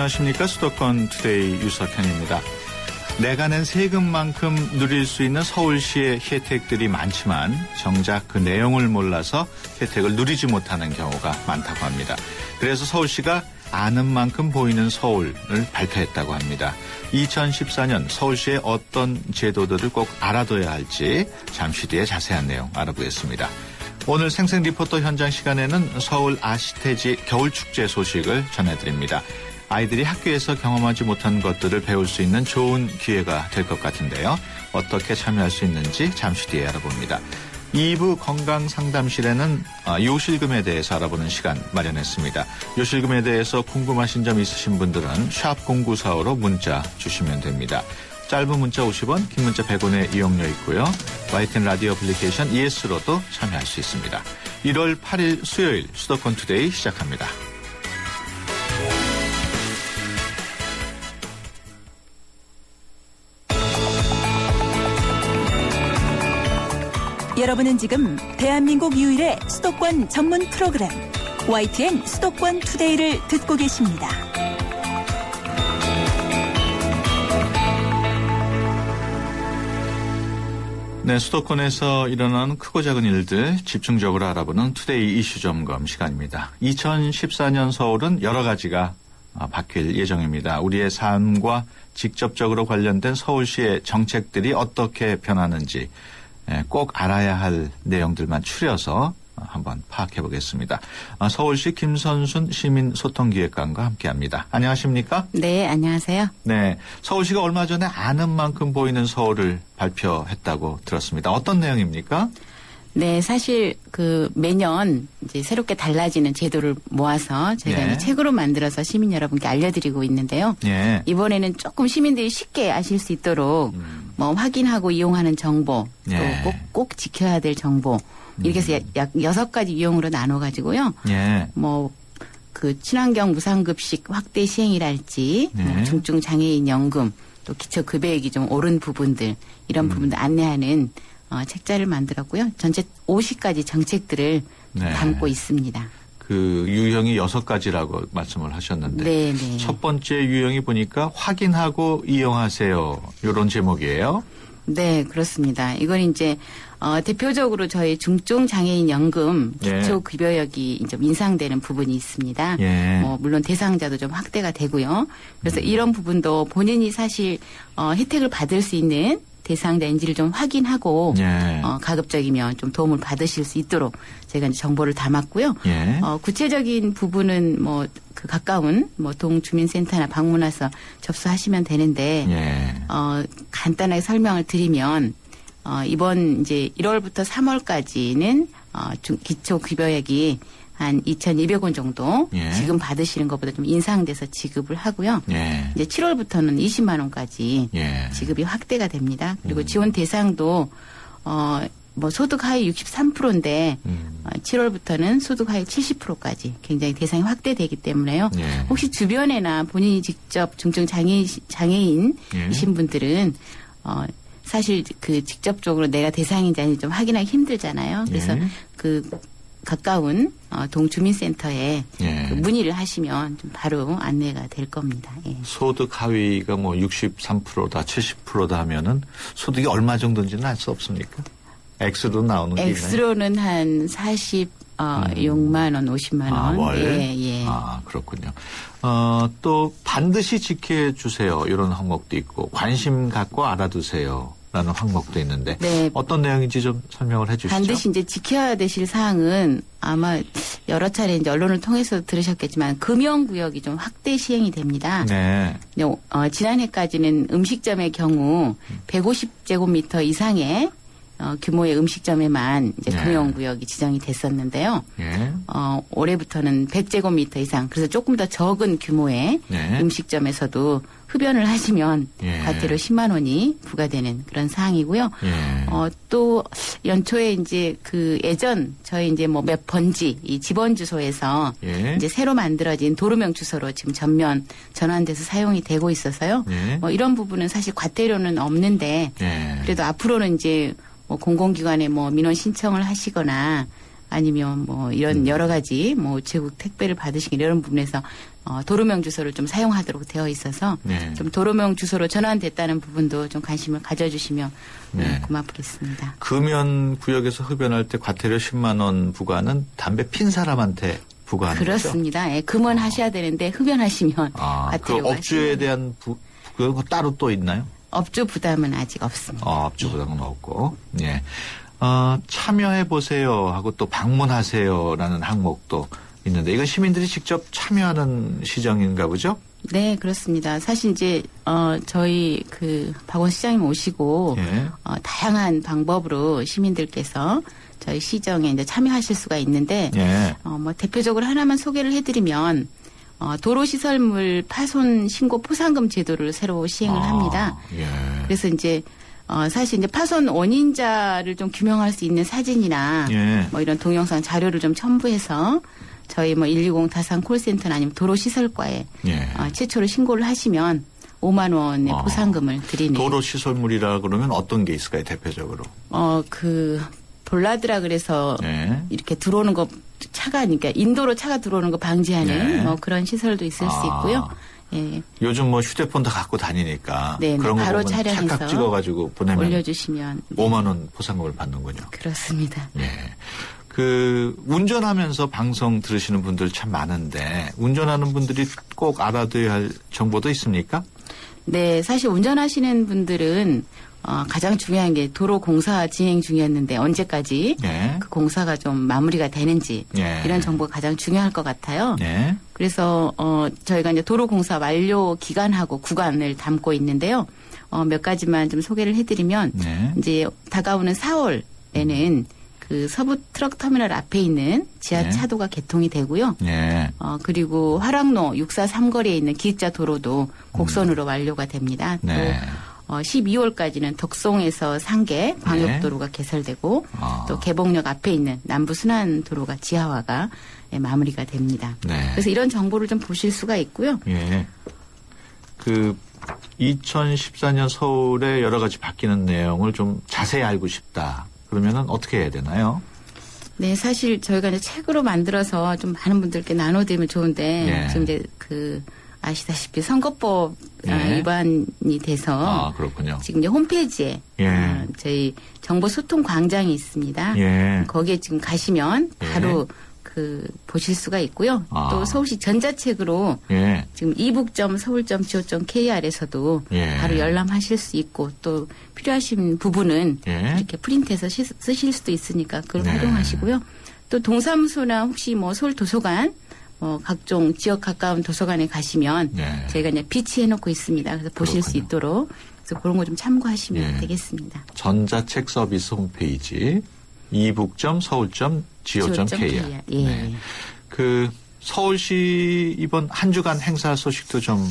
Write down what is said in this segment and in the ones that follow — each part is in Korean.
안녕하십니까. 수도권 투데이 유석현입니다. 내가 낸 세금만큼 누릴 수 있는 서울시의 혜택들이 많지만 정작 그 내용을 몰라서 혜택을 누리지 못하는 경우가 많다고 합니다. 그래서 서울시가 아는 만큼 보이는 서울을 발표했다고 합니다. 2014년 서울시의 어떤 제도들을 꼭 알아둬야 할지 잠시 뒤에 자세한 내용 알아보겠습니다. 오늘 생생 리포터 현장 시간에는 서울 아시태지 겨울축제 소식을 전해드립니다. 아이들이 학교에서 경험하지 못한 것들을 배울 수 있는 좋은 기회가 될 것 같은데요. 어떻게 참여할 수 있는지 잠시 뒤에 알아봅니다. 2부 건강상담실에는 요실금에 대해서 알아보는 시간 마련했습니다. 요실금에 대해서 궁금하신 점 있으신 분들은 샵0945로 문자 주시면 됩니다. 짧은 문자 50원, 긴 문자 100원의 이용료 있고요. YTN 라디오 애플리케이션 ES로도 참여할 수 있습니다. 1월 8일 수요일 수도권 투데이 시작합니다. 여러분은 지금 대한민국 유일의 수도권 전문 프로그램 YTN 수도권 투데이를 듣고 계십니다. 네, 수도권에서 일어나는 크고 작은 일들 집중적으로 알아보는 투데이 이슈 점검 시간입니다. 2014년 서울은 여러 가지가 바뀔 예정입니다. 우리의 삶과 직접적으로 관련된 서울시의 정책들이 어떻게 변하는지 꼭 알아야 할 내용들만 추려서 한번 파악해 보겠습니다. 서울시 김선순 시민소통기획관과 함께합니다. 안녕하십니까? 네, 안녕하세요. 네, 서울시가 얼마 전에 아는 만큼 보이는 서울을 발표했다고 들었습니다. 어떤 내용입니까? 네, 사실 매년 이제 새롭게 달라지는 제도를 모아서 저희가 이제 책으로 만들어서 시민 여러분께 알려드리고 있는데요. 예. 이번에는 조금 시민들이 쉽게 아실 수 있도록 확인하고 이용하는 정보, 또 꼭 지켜야 될 정보 이렇게 해서 약 6가지 유형으로 나눠가지고요. 예. 친환경 무상급식 확대 시행이랄지, 중증 장애인 연금, 또 기초 급여액이 좀 오른 부분들 이런 부분들 안내하는 책자를 만들었고요. 전체 50가지 정책들을 담고 있습니다. 그 유형이 6가지라고 말씀을 하셨는데 네. 첫 번째 유형이 보니까 확인하고 이용하세요. 이런 제목이에요. 네, 그렇습니다. 이건 이제 대표적으로 저희 중증 장애인 연금 기초 급여액이 좀 인상되는 부분이 있습니다. 물론 대상자도 좀 확대가 되고요. 그래서 이런 부분도 본인이 사실 혜택을 받을 수 있는 대상자인지를 좀 확인하고 가급적이면 좀 도움을 받으실 수 있도록 제가 이제 정보를 담았고요. 구체적인 부분은 가까운 동주민센터나 방문해서 접수하시면 되는데 간단하게 설명을 드리면 이번 이제 1월부터 3월까지는 기초 급여액이 한 2,200원 정도 지금 받으시는 것보다 좀 인상돼서 지급을 하고요. 이제 7월부터는 20만 원까지 지급이 확대가 됩니다. 그리고 지원 대상도 소득 하위 63%인데 7월부터는 소득 하위 70%까지 굉장히 대상이 확대되기 때문에요. 혹시 주변에나 본인이 직접 중증 장애인이신 분들은 사실 직접적으로 내가 대상인지 아닌지 좀 확인하기 힘들잖아요. 그래서 가까운 동주민센터에 문의를 하시면 좀 바로 안내가 될 겁니다. 소득 하위가 63%다 70%다 하면은 소득이 얼마 정도인지는 알 수 없습니까? X로 나오는 게 있나요? X로는 한 46만 원, 50만 원. 월? 그렇군요. 또 반드시 지켜주세요. 이런 항목도 있고 관심 갖고 알아두세요. 라는 항목도 있는데 어떤 내용인지 좀 설명을 해 주시죠. 반드시 이제 지켜야 되실 사항은 아마 여러 차례 이제 언론을 통해서 들으셨겠지만 금연구역이 좀 확대 시행이 됩니다. 지난해까지는 음식점의 경우 150제곱미터 이상의 규모의 음식점에만 이제 금연구역이 지정이 됐었는데요. 올해부터는 100제곱미터 이상, 그래서 조금 더 적은 규모의 음식점에서도 흡연을 하시면 과태료 10만 원이 부과되는 그런 사항이고요. 또 연초에 이제 예전 저희 이제 몇 번지 이 집원 주소에서 이제 새로 만들어진 도로명 주소로 지금 전면 전환돼서 사용이 되고 있어서요. 이런 부분은 사실 과태료는 없는데 그래도 앞으로는 이제 공공기관에 민원 신청을 하시거나 아니면 이런 여러 가지 우체국 택배를 받으시기 이런 부분에서 도로명 주소를 좀 사용하도록 되어 있어서 네. 좀 도로명 주소로 전환됐다는 부부분도 좀 관심을 가져주시면 네. 고맙겠습니다. 금연 구역에서 흡연할 때 과태료 10만 원 부과는 담배 핀 사람한테 부과하는 그렇습니다. 예, 금연하셔야 되는데 흡연하시면 거죠? 그 과태료가 업주에 대한 그거 따로 또 있나요? 업주 부담은 아직 없습니다. 업주 부담은 없고. 예. 참여해 보세요 하고 또 방문하세요라는 항목도 있는데 이건 시민들이 직접 참여하는 시정인가 보죠? 네, 그렇습니다. 사실 이제 저희 박원 시장님 오시고 예. 다양한 방법으로 시민들께서 저희 시정에 이제 참여하실 수가 있는데 예. 뭐 대표적으로 하나만 소개를 해드리면 도로시설물 파손 신고 포상금 제도를 새로 시행을 합니다. 예. 그래서 이제 사실 이제 파손 원인자를 좀 규명할 수 있는 사진이나 예. 뭐 이런 동영상 자료를 좀 첨부해서 저희 뭐 120 다산 콜센터나 아니면 도로시설과에 예. 최초로 신고를 하시면 5만 원의 보상금을 드리는. 도로 시설물이라 그러면 어떤 게 있을까요, 대표적으로? 볼라드라 그래서 예. 이렇게 들어오는 거 그러니까 인도로 차가 들어오는 거 방지하는 예. 뭐 그런 시설도 있을 수 있고요. 예. 요즘 뭐 휴대폰 다 갖고 다니니까 네, 그런 거 바로 보면 촬영해서 찰칵 찍어가지고 보내면 올려주시면 5만 원 보상금을 받는군요. 그렇습니다. 예. 운전하면서 방송 들으시는 분들 참 많은데 운전하는 분들이 꼭 알아둬야 할 정보도 있습니까? 네, 사실 운전하시는 분들은 가장 중요한 게 도로 공사 진행 중이었는데 언제까지 예. 그 공사가 좀 마무리가 되는지 예. 이런 정보가 가장 중요할 것 같아요. 예. 그래서 저희가 이제 도로 공사 완료 기간하고 구간을 담고 있는데요. 몇 가지만 좀 소개를 해드리면 네. 이제 다가오는 4월에는 그 서부 트럭 터미널 앞에 있는 지하 네. 차도가 개통이 되고요. 예. 그리고 화랑로 643거리에 있는 기획자 도로도 곡선으로 완료가 됩니다. 네. 또 12월까지는 덕송에서 상계 광역도로가 개설되고 또 개봉역 앞에 있는 남부 순환도로가 지하화가 마무리가 됩니다. 네. 그래서 이런 정보를 좀 보실 수가 있고요. 예. 2014년 서울의 여러 가지 바뀌는 내용을 좀 자세히 알고 싶다. 그러면은 어떻게 해야 되나요? 네, 사실 저희가 이제 책으로 만들어서 좀 많은 분들께 나눠드리면 좋은데 예. 지금 이제 아시다시피 선거법 예. 위반이 돼서 그렇군요. 지금 이제 홈페이지에 예. 저희 정보 소통 광장이 있습니다. 예. 거기에 지금 가시면 예. 바로 보실 수가 있고요. 또 서울시 전자책으로 예. 지금 이북.서울.go.kr에서도 예. 바로 열람하실 수 있고 또 필요하신 부분은 예. 이렇게 프린트해서 쓰실 수도 있으니까 그걸 네. 활용하시고요. 또 동사무소나 혹시 뭐 서울 도서관 각종 지역 가까운 도서관에 가시면 네. 저희가 이제 비치해 놓고 있습니다. 그래서 보실 수 그렇군요. 있도록 그래서 그런 거 좀 참고하시면 예. 되겠습니다. 전자책 서비스 홈페이지 이북.서울.go.kr. 예. 네. 서울시 이번 한 주간 행사 소식도 좀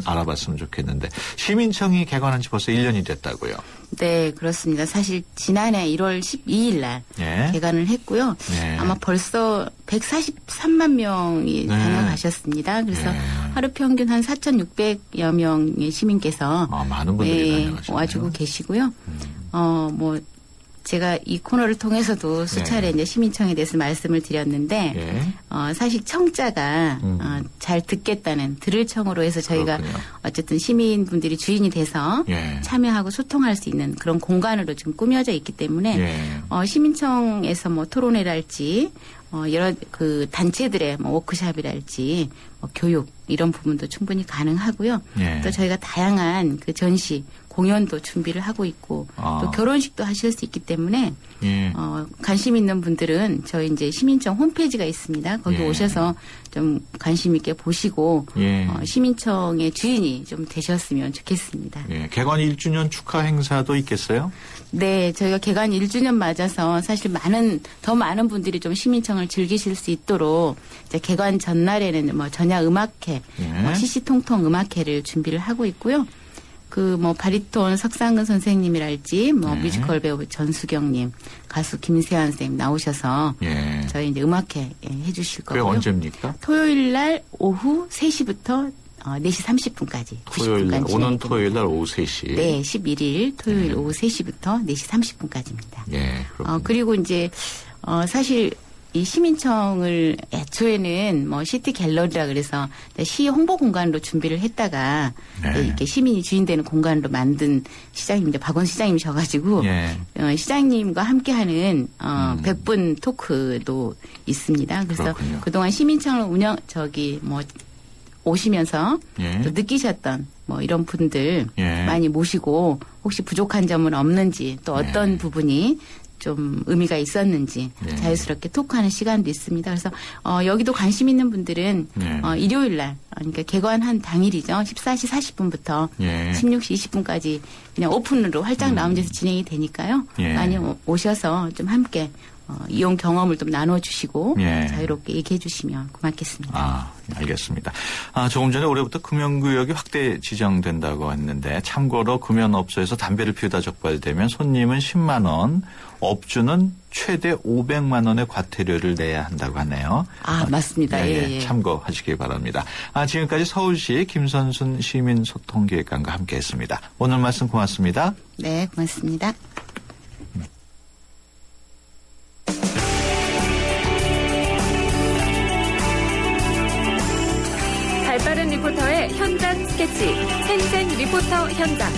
알아봤으면 좋겠는데 시민청이 개관한 지 벌써 1년이 됐다고요. 네, 그렇습니다. 사실 지난해 1월 12일 날 예. 개관을 했고요. 네. 아마 벌써 143만 명이 네. 다녀가셨습니다. 그래서 네. 하루 평균 한 4,600여 명의 시민께서 많은 분들이 다녀가셨네요. 와주고 계시고요. 제가 이 코너를 통해서도 수차례 이제 시민청에 대해서 말씀을 드렸는데 예. 사실 청자가 잘 들을 청으로 해서 저희가 그렇군요. 어쨌든 시민분들이 주인이 돼서 예. 참여하고 소통할 수 있는 그런 공간으로 지금 꾸며져 있기 때문에 예. 시민청에서 뭐 토론회랄지 여러 단체들의 워크숍이랄지 교육 이런 부분도 충분히 가능하고요. 예. 또 저희가 다양한 전시 공연도 준비를 하고 있고 또 결혼식도 하실 수 있기 때문에 예. 관심 있는 분들은 저희 이제 시민청 홈페이지가 있습니다. 거기 예. 오셔서 좀 관심 있게 보시고 예. 시민청의 주인이 좀 되셨으면 좋겠습니다. 예. 개관 1주년 축하 행사도 있겠어요? 네, 저희가 개관 1주년 맞아서 사실 더 많은 분들이 좀 시민청을 즐기실 수 있도록 이제 개관 전날에는 전야 음악회, 예. 시시통통 음악회를 준비를 하고 있고요. 바리톤 석상근 선생님이랄지 네. 뮤지컬 배우 전수경님, 가수 김세환 선생님 나오셔서 예. 저희 이제 음악회 해주실 그게 거고요. 언제입니까? 토요일 날 오후 3시부터 4시 30분까지. 토요일 날, 오는 토요일 날 오후 3시. 네, 11일 토요일 오후 3시부터 4시 30분까지입니다. 예. 그렇군요. 그리고 이제 사실 이 시민청을 애초에는 뭐 시티 갤러리라 그래서 시 홍보 공간으로 준비를 했다가 네. 이렇게 시민이 주인되는 공간으로 만든 시장님, 이제 박원 시장님이셔가지고 시장님과 함께하는 100분 토크도 있습니다. 그래서 그렇군요. 그동안 시민청을 오시면서 또 느끼셨던 뭐 이런 분들 많이 모시고 혹시 부족한 점은 없는지 또 어떤 부분이 좀 의미가 있었는지 자유스럽게 토크하는 시간도 있습니다. 그래서 여기도 관심 있는 분들은 일요일 날 그러니까 개관한 당일이죠. 14시 40분부터 16시 20분까지 그냥 오픈으로 활짝 라운지에서 진행이 되니까요. 많이 오셔서 좀 함께 이용 경험을 좀 나눠주시고 자유롭게 얘기해 주시면 고맙겠습니다. 알겠습니다. 조금 전에 올해부터 금연구역이 확대 지정된다고 했는데 참고로 금연업소에서 담배를 피우다 적발되면 손님은 10만 원, 업주는 최대 500만 원의 과태료를 내야 한다고 하네요. 맞습니다. 예. 참고하시기 바랍니다. 지금까지 서울시 김선순 시민소통기획관과 함께했습니다. 오늘 말씀 고맙습니다. 네, 고맙습니다. 발빠른 리포터의 현장 스케치, 생생 리포터 현장.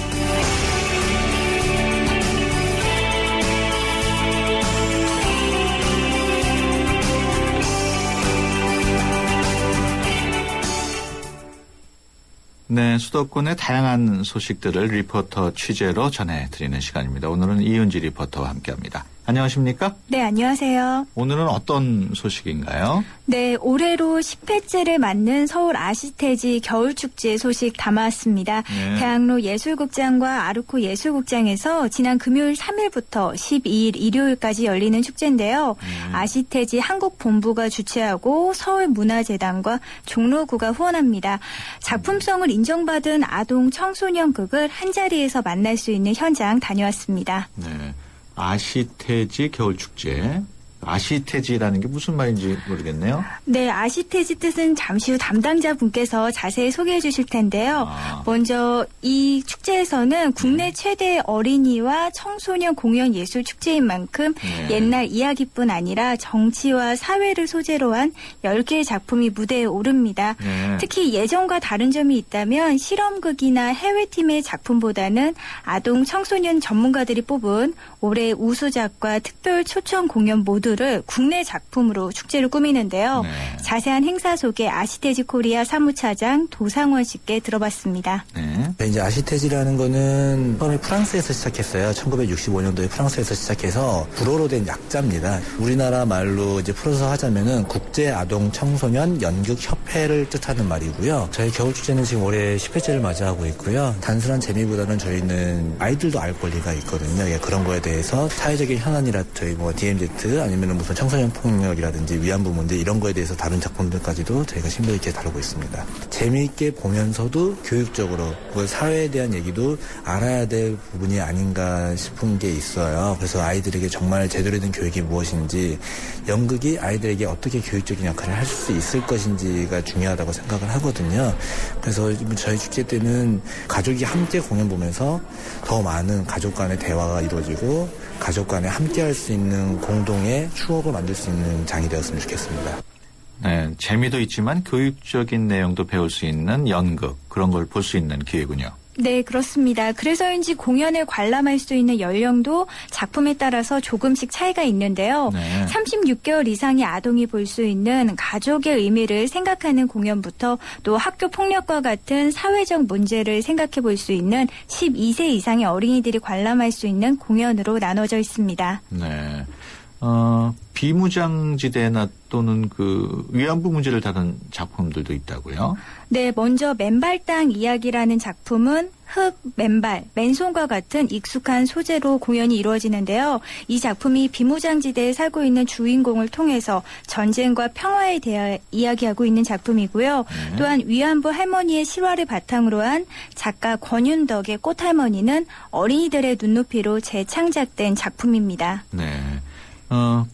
네, 수도권의 다양한 소식들을 리포터 취재로 전해드리는 시간입니다. 오늘은 이은지 리포터와 함께합니다. 안녕하십니까? 네, 안녕하세요. 오늘은 어떤 소식인가요? 네, 올해로 10회째를 맞는 서울 아시태지 겨울축제 소식 담아왔습니다. 대학로 예술극장과 아르코 예술극장에서 지난 금요일 3일부터 12일 일요일까지 열리는 축제인데요. 아시태지 한국본부가 주최하고 서울문화재단과 종로구가 후원합니다. 작품성을 인정받은 아동 청소년 극을 한자리에서 만날 수 있는 현장 다녀왔습니다. 네. 아시태지 겨울축제. 아시태지라는 게 무슨 말인지 모르겠네요. 네, 아시태지 뜻은 잠시 후 담당자분께서 자세히 소개해 주실 텐데요. 먼저 이 축제에서는 국내 최대 어린이와 청소년 공연 예술 축제인 만큼 옛날 이야기뿐 아니라 정치와 사회를 소재로 한 10개의 작품이 무대에 오릅니다. 특히 예전과 다른 점이 있다면 실험극이나 해외팀의 작품보다는 아동 청소년 전문가들이 뽑은 올해 우수작과 특별 초청 공연 모두를 국내 작품으로 축제를 꾸미는데요. 자세한 행사 소개 아시태지 코리아 사무차장 도상원 씨께 들어봤습니다. 이제 아시태지라는 거는 처음에 프랑스에서 시작했어요. 1965년도에 프랑스에서 시작해서 불어로 된 약자입니다. 우리나라 말로 이제 풀어서 하자면은 국제 아동 청소년 연극 협회를 뜻하는 말이고요. 저희 겨울 축제는 지금 올해 10회째를 맞이하고 있고요. 단순한 재미보다는 저희는 아이들도 알 권리가 있거든요. 그런 거에 대해서 사회적인 현안이라 저희 뭐 DMZ 아니면 무슨 청소년 폭력이라든지 위안부 문제 이런 거에 대해서 다른 작품들까지도 저희가 심도 있게 다루고 있습니다. 재미있게 보면서도 교육적으로 뭐 사회에 대한 얘기도 알아야 될 부분이 아닌가 싶은 게 있어요. 그래서 아이들에게 정말 제대로 된 교육이 무엇인지 연극이 아이들에게 어떻게 교육적인 역할을 할 수 있을 것인지가 중요하다고 생각을 하거든요. 그래서 저희 축제 때는 가족이 함께 공연 보면서 더 많은 가족 간의 대화가 이루어지고 가족 간에 함께 할 수 있는 공동의 추억을 만들 수 있는 장이 되었으면 좋겠습니다. 네, 재미도 있지만 교육적인 내용도 배울 수 있는 연극, 그런 걸 볼 수 있는 기회군요. 네, 그렇습니다. 그래서인지 공연을 관람할 수 있는 연령도 작품에 따라서 조금씩 차이가 있는데요. 36개월 이상의 아동이 볼 수 있는 가족의 의미를 생각하는 공연부터 또 학교 폭력과 같은 사회적 문제를 생각해 볼 수 있는 12세 이상의 어린이들이 관람할 수 있는 공연으로 나눠져 있습니다. 네. 비무장지대나 또는 그 위안부 문제를 다룬 작품들도 있다고요? 네, 먼저 맨발 땅 이야기라는 작품은 흙, 맨발, 맨손과 같은 익숙한 소재로 공연이 이루어지는데요. 이 작품이 비무장지대에 살고 있는 주인공을 통해서 전쟁과 평화에 대해 이야기하고 있는 작품이고요. 또한 위안부 할머니의 실화를 바탕으로 한 작가 권윤덕의 꽃할머니는 어린이들의 눈높이로 재창작된 작품입니다. 네.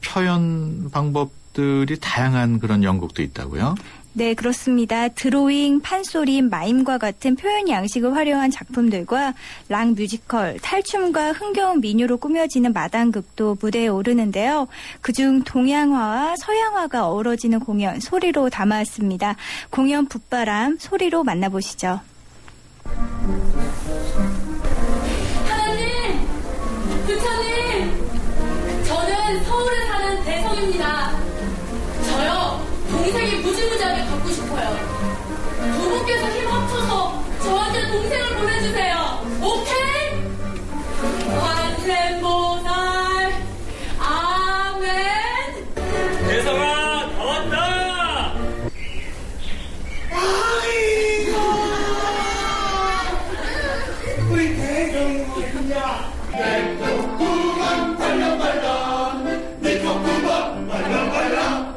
표현 방법들이 다양한 그런 연극도 있다고요? 네, 그렇습니다. 드로잉, 판소림, 마임과 같은 표현 양식을 활용한 작품들과 락 뮤지컬, 탈춤과 흥겨운 민요로 꾸며지는 마당극도 무대에 오르는데요. 그중 동양화와 서양화가 어우러지는 공연 소리로 담아왔습니다. 공연 붓바람 소리로 만나보시죠. 하나님! 부처님! 저는 서울에 사는 대성입니다. 저요, 동생이 무지무지하게 갖고 싶어요. 부모께서 힘 합쳐서 저한테 동생을 보내주세요. 오케이? 관세음보살, 아멘. 대성아, 다 왔다! 우리 대성이야. 내 족구만 발라발라, 내 족구만 발라발라.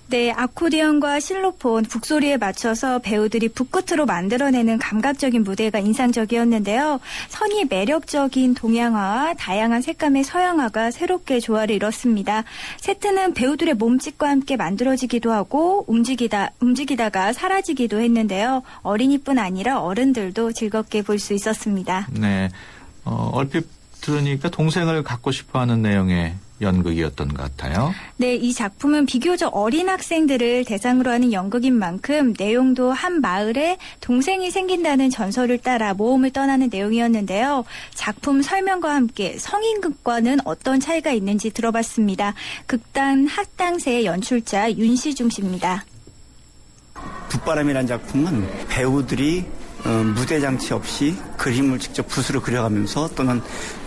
네, 아코디언과 실로폰, 북소리에 맞춰서 배우들이 북끝으로 만들어내는 감각적인 무대가 인상적이었는데요. 선이 매력적인 동양화와 다양한 색감의 서양화가 새롭게 조화를 이뤘습니다. 세트는 배우들의 몸짓과 함께 만들어지기도 하고 움직이다가 사라지기도 했는데요. 어린이뿐 아니라 어른들도 즐겁게 볼 수 있었습니다. 네, 얼핏 들으니까 동생을 갖고 싶어하는 내용의 연극이었던 것 같아요. 네, 이 작품은 비교적 어린 학생들을 대상으로 하는 연극인 만큼 내용도 한 마을에 동생이 생긴다는 전설을 따라 모험을 떠나는 내용이었는데요. 작품 설명과 함께 성인극과는 어떤 차이가 있는지 들어봤습니다. 극단 학당세의 연출자 윤시중 씨입니다. 붓바람이라는 작품은 배우들이 무대 장치 없이 그림을 직접 붓으로 그려가면서 또는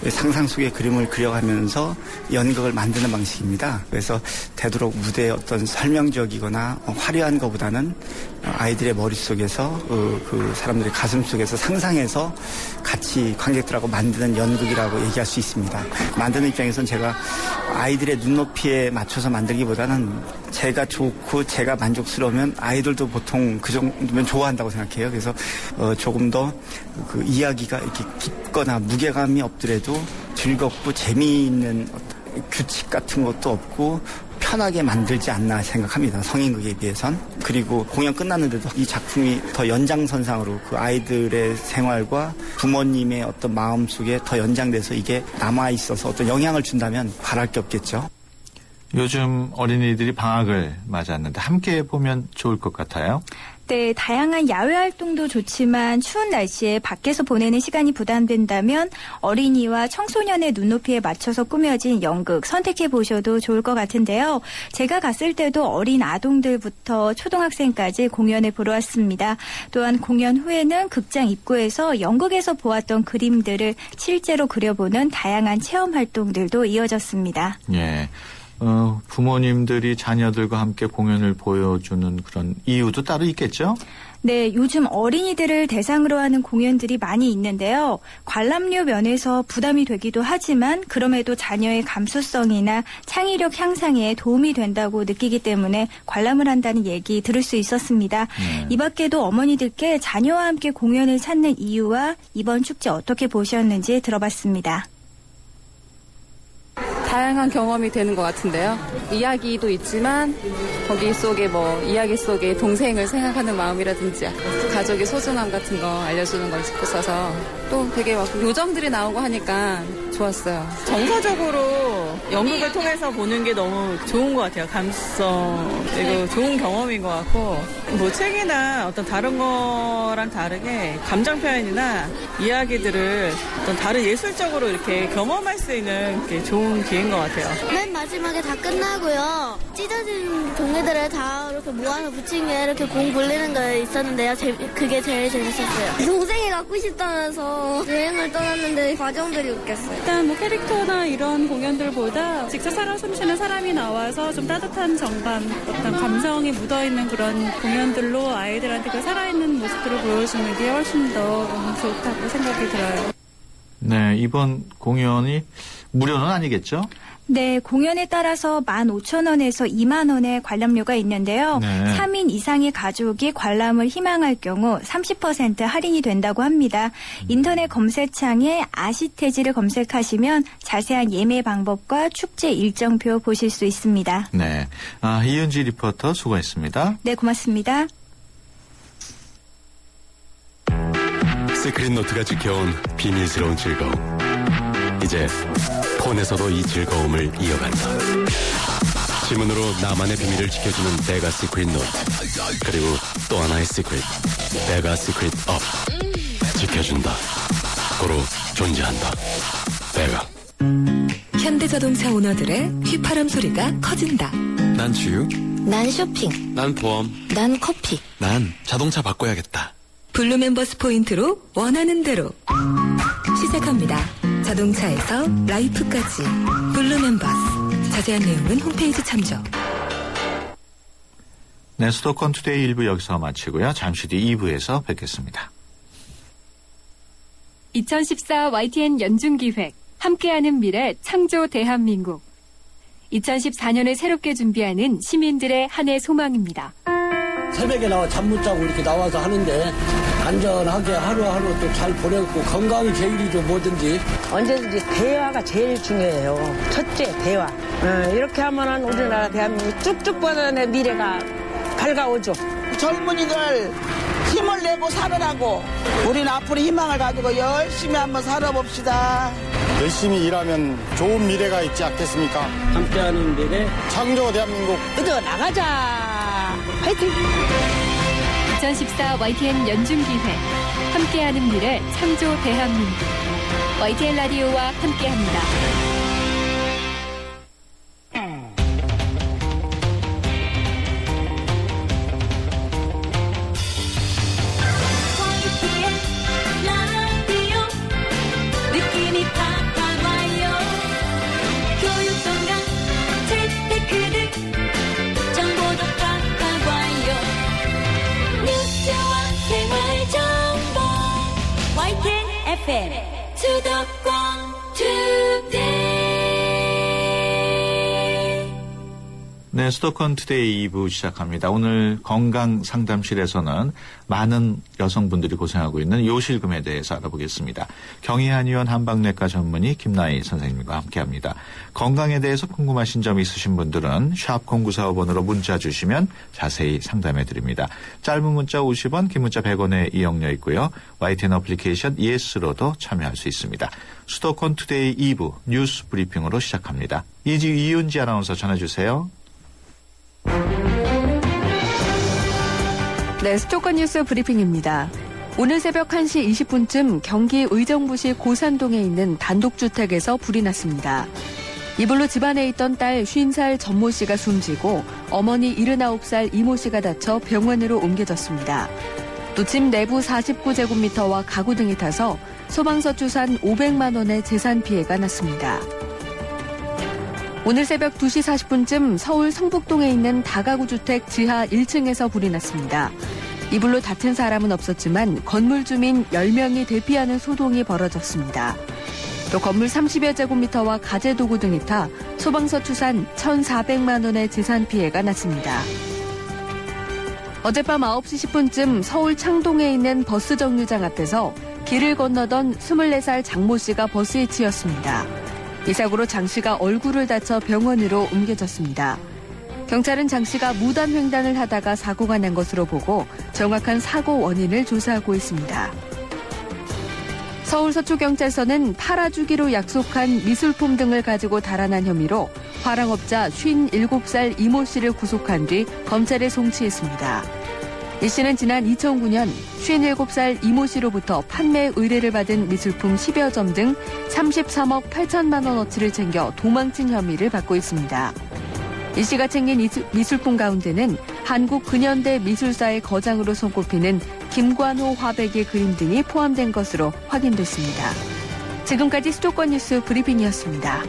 상상 속의 그림을 그려가면서 연극을 만드는 방식입니다. 그래서 되도록 무대에 어떤 설명적이거나 화려한 것보다는 아이들의 머릿속에서 그 사람들의 가슴 속에서 상상해서 같이 관객들하고 만드는 연극이라고 얘기할 수 있습니다. 만드는 입장에서는 제가 아이들의 눈높이에 맞춰서 만들기보다는 제가 좋고 제가 만족스러우면 아이들도 보통 그 정도면 좋아한다고 생각해요. 그래서 조금 더 그 이야기가 이렇게 깊거나 무게감이 없더라도 즐겁고 재미있는 규칙 같은 것도 없고 편하게 만들지 않나 생각합니다. 성인극에 비해선. 그리고 공연 끝났는데도 이 작품이 더 연장선상으로 그 아이들의 생활과 부모님의 어떤 마음속에 더 연장돼서 이게 남아있어서 어떤 영향을 준다면 바랄 게 없겠죠. 요즘 어린이들이 방학을 맞았는데 함께 보면 좋을 것 같아요. 네, 다양한 야외 활동도 좋지만 추운 날씨에 밖에서 보내는 시간이 부담된다면 어린이와 청소년의 눈높이에 맞춰서 꾸며진 연극 선택해 보셔도 좋을 것 같은데요. 제가 갔을 때도 어린 아동들부터 초등학생까지 공연을 보러 왔습니다. 또한 공연 후에는 극장 입구에서 연극에서 보았던 그림들을 실제로 그려보는 다양한 체험 활동들도 이어졌습니다. 예. 부모님들이 자녀들과 함께 공연을 보여주는 그런 이유도 따로 있겠죠? 네, 요즘 어린이들을 대상으로 하는 공연들이 많이 있는데요. 관람료 면에서 부담이 되기도 하지만 그럼에도 자녀의 감수성이나 창의력 향상에 도움이 된다고 느끼기 때문에 관람을 한다는 얘기 들을 수 있었습니다. 이 밖에도 어머니들께 자녀와 함께 공연을 찾는 이유와 이번 축제 어떻게 보셨는지 들어봤습니다. 다양한 경험이 되는 것 같은데요. 이야기도 있지만 거기 속에 이야기 속에 동생을 생각하는 마음이라든지 가족의 소중함 같은 거 알려주는 걸 싶어서 또 되게 요정들이 나오고 하니까 좋았어요. 정서적으로 연극을 통해서 보는 게 너무 좋은 것 같아요. 감수성 그리고 좋은 경험인 것 같고 책이나 어떤 다른 거랑 다르게 감정 표현이나 이야기들을 어떤 다른 예술적으로 이렇게 경험할 수 있는 이렇게 좋은 기회인 것 같아요. 맨 마지막에 다 끝나고요. 찢어진 종이들을 다 이렇게 모아서 붙인 게 이렇게 공 굴리는 거 있었는데요. 그게 제일 재밌었어요. 동생이 갖고 싶다면서 여행을 떠났는데 과정들이 웃겼어요. 일단 캐릭터나 이런 공연들보다 직접 살아 숨쉬는 사람이 나와서 좀 따뜻한 정감, 어떤 감성이 묻어있는 그런 공연들로 아이들한테 그 살아있는 모습들을 보여주는 게 훨씬 더 좋다고 생각이 들어요. 네, 이번 공연이 무료는 아니겠죠? 네, 공연에 따라서 15,000원에서 2만 원의 관람료가 있는데요. 네. 3인 이상의 가족이 관람을 희망할 경우 30% 할인이 된다고 합니다. 인터넷 검색창에 아시태지를 검색하시면 자세한 예매 방법과 축제 일정표 보실 수 있습니다. 네, 이은지 리포터 수고했습니다. 네, 고맙습니다. 시크릿 노트가 지켜온 비밀스러운 즐거움. 이제 폰에서도 이 즐거움을 이어간다. 지문으로 나만의 비밀을 지켜주는 베가 시크릿 노트. 그리고 또 하나의 시크릿, 베가 시크릿 업. 지켜준다. 고로 존재한다. 베가. 현대자동차 오너들의 휘파람 소리가 커진다. 난 주유. 난 쇼핑. 난 보험. 난 커피. 난 자동차 바꿔야겠다. 블루 멤버스 포인트로 원하는 대로 시작합니다. 자동차에서 라이프까지 블루 멤버스. 자세한 내용은 홈페이지 참조. 네, 수도권 투데이 1부 여기서 마치고요. 잠시 뒤 2부에서 뵙겠습니다. 2014 YTN 연중기획 함께하는 미래 창조 대한민국. 2014년을 새롭게 준비하는 시민들의 한 해 소망입니다. 새벽에 나와 잠 못 자고 이렇게 나와서 하는데 안전하게 하루하루 또 잘 보내고 건강이 제일이죠, 뭐든지. 언제든지 대화가 제일 중요해요. 첫째, 대화. 이렇게 하면은 우리나라 대한민국 쭉쭉 뻗어내 미래가 밝아오죠. 젊은이들 힘을 내고 살으라고 우리는 앞으로 희망을 가지고 열심히 한번 살아봅시다. 열심히 일하면 좋은 미래가 있지 않겠습니까? 함께하는 미래 창조 대한민국 그저 나가자. 화이팅! 2014 YTN 연중기획 함께하는 미래 창조 대한민국. YTN 라디오와 함께합니다. 수도권 투데이. 네, 수도권 투데이 2부 시작합니다. 오늘 건강상담실에서는 많은 여성분들이 고생하고 있는 요실금에 대해서 알아보겠습니다. 경희한의원 한방내과 전문의 김나희 선생님과 함께합니다. 건강에 대해서 궁금하신 점 있으신 분들은 샵 0945번으로 문자 주시면 자세히 상담해드립니다. 짧은 문자 50원, 긴 문자 100원의 이용료 있고요. YTN 어플리케이션 예스로도 참여할 수 있습니다. 수도권 투데이 2부 뉴스 브리핑으로 시작합니다. 이윤지 아나운서 전해주세요. 네, 수도권 뉴스 브리핑입니다. 오늘 새벽 1시 20분쯤 경기 의정부시 고산동에 있는 단독주택에서 불이 났습니다. 이 불로 집안에 있던 딸 50살 전모 씨가 숨지고 어머니 79살 이모 씨가 다쳐 병원으로 옮겨졌습니다. 또 집 내부 49제곱미터와 가구 등이 타서 소방서 추산 500만 원의 재산 피해가 났습니다. 오늘 새벽 2시 40분쯤 서울 성북동에 있는 다가구 주택 지하 1층에서 불이 났습니다. 이 불로 다친 사람은 없었지만 건물 주민 10명이 대피하는 소동이 벌어졌습니다. 또 건물 30여 제곱미터와 가재 도구 등이 타 소방서 추산 1,400만 원의 재산 피해가 났습니다. 어젯밤 9시 10분쯤 서울 창동에 있는 버스 정류장 앞에서 길을 건너던 24살 장모 씨가 버스에 치였습니다. 이 사고로 장 씨가 얼굴을 다쳐 병원으로 옮겨졌습니다. 경찰은 장 씨가 무단횡단을 하다가 사고가 난 것으로 보고 정확한 사고 원인을 조사하고 있습니다. 서울서초경찰서는 팔아주기로 약속한 미술품 등을 가지고 달아난 혐의로 화랑업자 57살 이모 씨를 구속한 뒤 검찰에 송치했습니다. 이 씨는 지난 2009년 57살 이모 씨로부터 판매 의뢰를 받은 미술품 10여 점 등 33억 8천만 원어치를 챙겨 도망친 혐의를 받고 있습니다. 이 씨가 챙긴 미술품 가운데는 한국 근현대 미술사의 거장으로 손꼽히는 김관호 화백의 그림 등이 포함된 것으로 확인됐습니다. 지금까지 수도권 뉴스 브리핑이었습니다.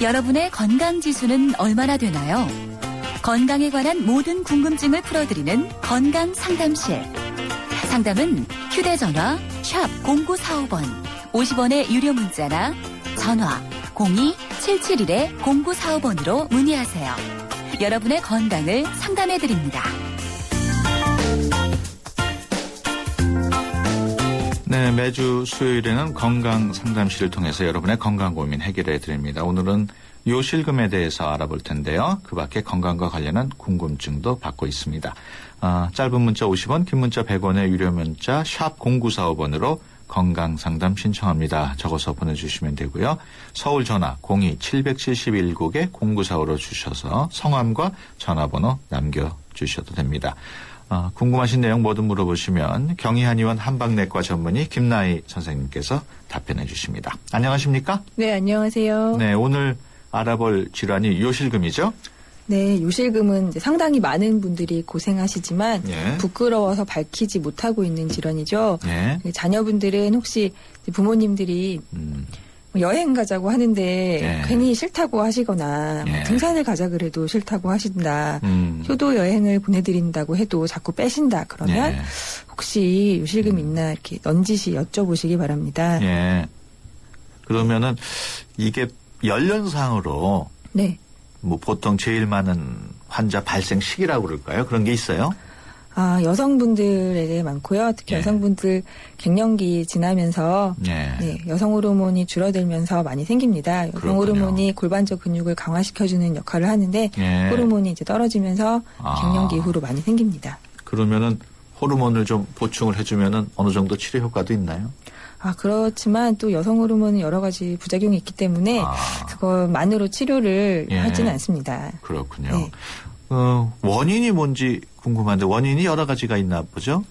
여러분의 건강 지수는 얼마나 되나요? 건강에 관한 모든 궁금증을 풀어드리는 건강 상담실. 상담은 휴대전화 샵 0945번 50원의 유료 문자나 전화 02-771-0945번으로 문의하세요. 여러분의 건강을 상담해드립니다. 네, 매주 수요일에는 건강 상담실을 통해서 여러분의 건강 고민 해결해 드립니다. 오늘은 요실금에 대해서 알아볼 텐데요. 그 밖에 건강과 관련한 궁금증도 받고 있습니다. 짧은 문자 50원, 긴 문자 100원의 유료 문자 샵 0945번으로 건강 상담 신청합니다. 적어서 보내주시면 되고요. 서울 전화 02-771국에 0945로 주셔서 성함과 전화번호 남겨주셔도 됩니다. 궁금하신 내용 뭐든 물어보시면 경희한의원 한방내과 전문의 김나희 선생님께서 답변해 주십니다. 안녕하십니까? 네, 안녕하세요. 네, 오늘 알아볼 질환이 요실금이죠? 네, 요실금은 이제 상당히 많은 분들이 고생하시지만 예. 부끄러워서 밝히지 못하고 있는 질환이죠. 예. 자녀분들은 혹시 부모님들이 여행 가자고 하는데 예. 괜히 싫다고 하시거나 예. 등산을 가자 그래도 싫다고 하신다. 효도 여행을 보내드린다고 해도 자꾸 빼신다. 그러면 예. 혹시 요실금 있나 이렇게 넌지시 여쭤보시기 바랍니다. 예. 그러면은 이게 연령상으로 네. 뭐 보통 제일 많은 환자 발생 시기라고 그럴까요? 그런 게 있어요? 여성분들에게 많고요. 특히 예. 여성분들 갱년기 지나면서 예. 네, 여성 호르몬이 줄어들면서 많이 생깁니다. 여성 그렇군요. 호르몬이 골반적 근육을 강화시켜주는 역할을 하는데 예. 호르몬이 이제 떨어지면서 갱년기 이후로 많이 생깁니다. 그러면은 호르몬을 좀 보충을 해주면은 어느 정도 치료 효과도 있나요? 그렇지만 또 여성 호르몬은 여러 가지 부작용이 있기 때문에 그것만으로 치료를 예. 하지는 않습니다. 그렇군요. 네. 원인이 뭔지 궁금한데 원인이 여러 가지가 있나 보죠?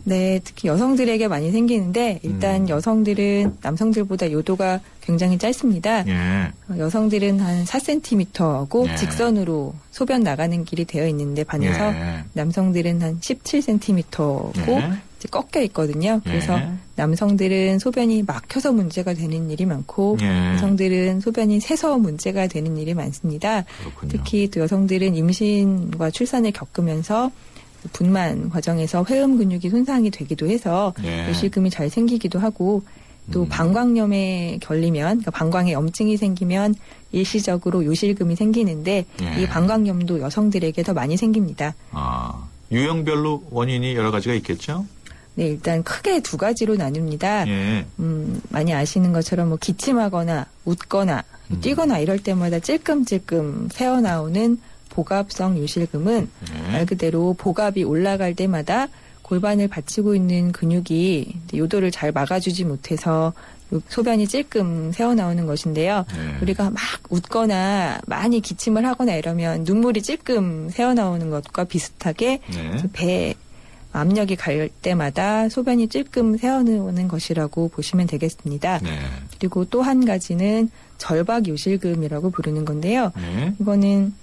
네, 특히 여성들에게 많이 생기는데 일단 여성들은 남성들보다 요도가 굉장히 짧습니다. 예. 여성들은 한 4cm하고 예. 직선으로 소변 나가는 길이 되어 있는데 반해서 예. 남성들은 한 17cm고 예. 이제 꺾여 있거든요. 그래서 예. 남성들은 소변이 막혀서 문제가 되는 일이 많고 예. 여성들은 소변이 새서 문제가 되는 일이 많습니다. 그렇군요. 특히 또 여성들은 임신과 출산을 겪으면서 분만 과정에서 회음 근육이 손상이 되기도 해서 예. 요실금이 잘 생기기도 하고 또 방광염에 걸리면 그러니까 방광에 염증이 생기면 일시적으로 요실금이 생기는데 예. 이 방광염도 여성들에게 더 많이 생깁니다. 유형별로 원인이 여러 가지가 있겠죠? 네, 일단 크게 두 가지로 나뉩니다. 예. 많이 아시는 것처럼 뭐 기침하거나 웃거나 뛰거나 이럴 때마다 찔끔찔끔 새어나오는 복압성 요실금은 말 그대로 복압이 올라갈 때마다 골반을 받치고 있는 근육이 요도를 잘 막아주지 못해서 소변이 찔끔 새어나오는 것인데요. 우리가 막 웃거나 많이 기침을 하거나 이러면 눈물이 찔끔 새어나오는 것과 비슷하게 배 압력이 갈 때마다 소변이 찔끔 새어나오는 것이라고 보시면 되겠습니다. 그리고 또 한 가지는 절박 요실금이라고 부르는 건데요. 이거는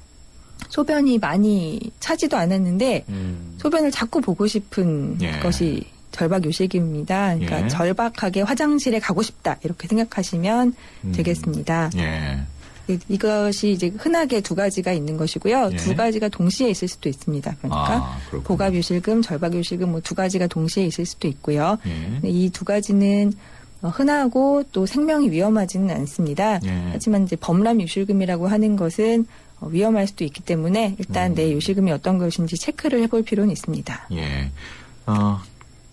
소변이 많이 차지도 않았는데 소변을 자꾸 보고 싶은 것이 절박 요실금입니다. 그러니까 예. 절박하게 화장실에 가고 싶다 이렇게 생각하시면 되겠습니다. 예. 이것이 이제 흔하게 두 가지가 있는 것이고요. 예. 두 가지가 동시에 있을 수도 있습니다. 그러니까 복압 요실금, 절박 요실금 뭐 두 가지가 동시에 있을 수도 있고요. 이 두 가지는 흔하고 또 생명이 위험하지는 않습니다. 하지만 이제 범람 요실금이라고 하는 것은 위험할 수도 있기 때문에 일단 내 요실금이 어떤 것인지 체크를 해볼 필요는 있습니다. 예.